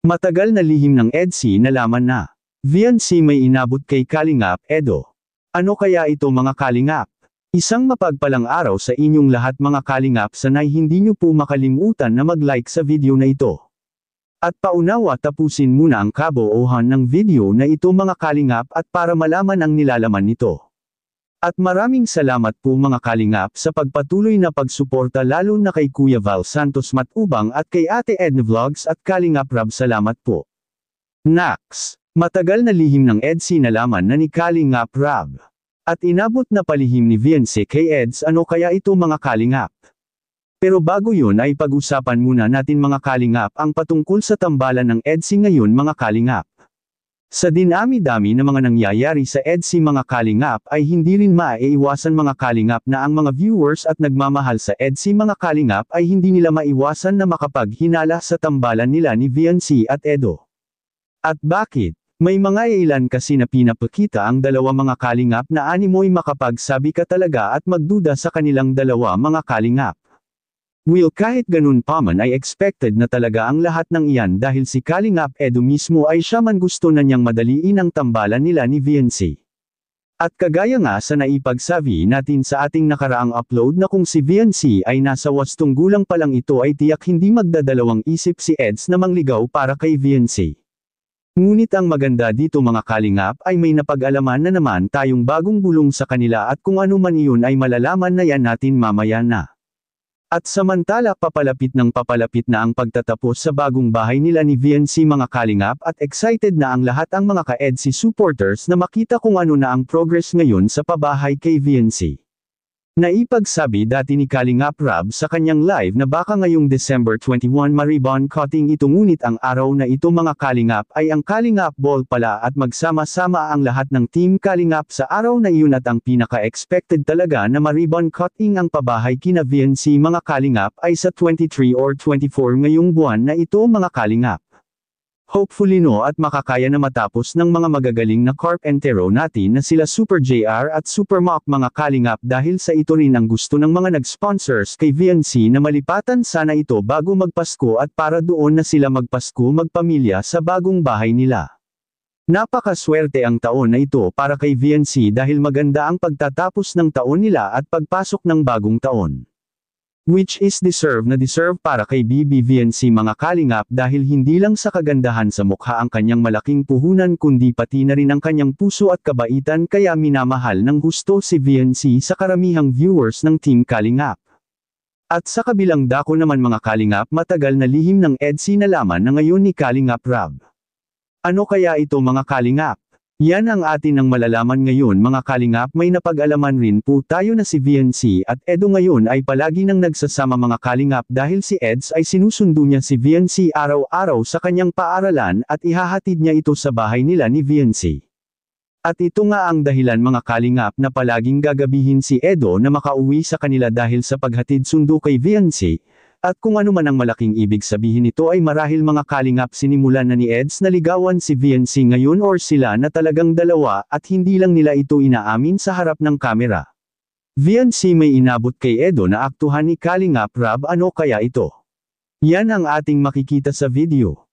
Matagal na lihim ng EDSI nalaman na VNC may inabot kay Kalingap Edo. Ano kaya ito mga Kalingap? Isang mapagpalang araw sa inyong lahat mga Kalingap, sanay hindi nyo po makalimutan na mag-like sa video na ito. At paunawa tapusin muna ang kabuuan ng video na ito mga Kalingap at para malaman ang nilalaman nito. At maraming salamat po mga Kalingap sa pagpatuloy na pagsuporta lalo na kay Kuya Val Santos Matubang at kay Ate Edna Vlogs at Kalingap Rab, salamat po. Next, matagal na lihim ng EDSI nalaman na ni Kalingap Rab. At inabot na palihim ni VNC kay EDS, ano kaya ito mga Kalingap? Pero bago yun ay pag-usapan muna natin mga Kalingap ang patungkol sa tambalan ng EDSI ngayon mga Kalingap. Sa dinami-dami na mga nangyayari sa EDSI mga Kalingap ay hindi rin maiiwasan mga Kalingap na ang mga viewers at nagmamahal sa EDSI mga Kalingap ay hindi nila maiwasan na makapaghinala sa tambalan nila ni VNC at Edo. At bakit? May mga ilan kasi na pinapakita ang dalawa mga Kalingap na animoy makapagsabi ka talaga at magduda sa kanilang dalawa mga Kalingap. Well, kahit ganun pa man ay expected na talaga ang lahat ng iyan dahil si Kalingap Edo mismo ay siya man gusto na niyang madaliin ang tambalan nila ni VNC. At kagaya nga sa naipagsabi natin sa ating nakaraang upload na kung si VNC ay nasa wastong gulang pa lang ito ay tiyak hindi magdadalawang isip si EDS na mangligaw para kay VNC. Ngunit ang maganda dito mga Kalingap ay may napag-alaman na naman tayong bagong bulong sa kanila at kung ano man iyon ay malalaman na yan natin mamaya na. At samantala papalapit na ang pagtatapos sa bagong bahay nila ni VNC mga Kalingap at excited na ang lahat ang mga ka-EDSI supporters na makita kung ano na ang progress ngayon sa pabahay kay VNC. Naipagsabi dati ni Kalingap Rab sa kanyang live na baka ngayong December 21 ma-ribbon cutting ito, ngunit ang araw na ito mga Kalingap ay ang Kalingap Ball pala at magsama-sama ang lahat ng Team Kalingap sa araw na iyon at ang pinaka-expected talaga na ma-ribbon cutting ang pabahay kina VNC mga Kalingap ay sa 23 or 24 ngayong buwan na ito mga Kalingap. Hopefully no at makakaya na matapos ng mga magagaling na carpentero natin na sila Super JR at Super Mock mga Kalingap, dahil sa ito rin ang gusto ng mga nag-sponsors kay VNC na malipatan sana ito bago magpasko at para doon na sila magpasko magpamilya sa bagong bahay nila. Napakaswerte ang taon na ito para kay VNC dahil maganda ang pagtatapos ng taon nila at pagpasok ng bagong taon. Which is deserve para kay VNC mga Kalingap dahil hindi lang sa kagandahan sa mukha ang kanyang malaking puhunan kundi pati na rin ang kanyang puso at kabaitan, kaya minamahal ng gusto si VNC sa karamihang viewers ng Team Kalingap. At sa kabilang dako naman mga Kalingap, matagal na lihim ng EDSI nalaman na ngayon ni Kalingap Rab. Ano kaya ito mga Kalingap? Yan ang atin ang malalaman ngayon mga Kalingap. May napag-alaman rin po tayo na si VNC at Edo ngayon ay palagi nang nagsasama mga Kalingap dahil si EDS ay sinusundo niya si VNC araw-araw sa kanyang paaralan at ihahatid niya ito sa bahay nila ni VNC. At ito nga ang dahilan mga Kalingap na palaging gagabihin si Edo na makauwi sa kanila dahil sa paghatid sundo kay VNC. At kung ano man ang malaking ibig sabihin nito ay marahil mga Kalingap sinimulan na ni EDS na ligawan si VNC ngayon or sila na talagang dalawa at hindi lang nila ito inaamin sa harap ng kamera. VNC may inabot kay Edo na aktuhan ni Kalingap Rab, ano kaya ito? Yan ang ating makikita sa video.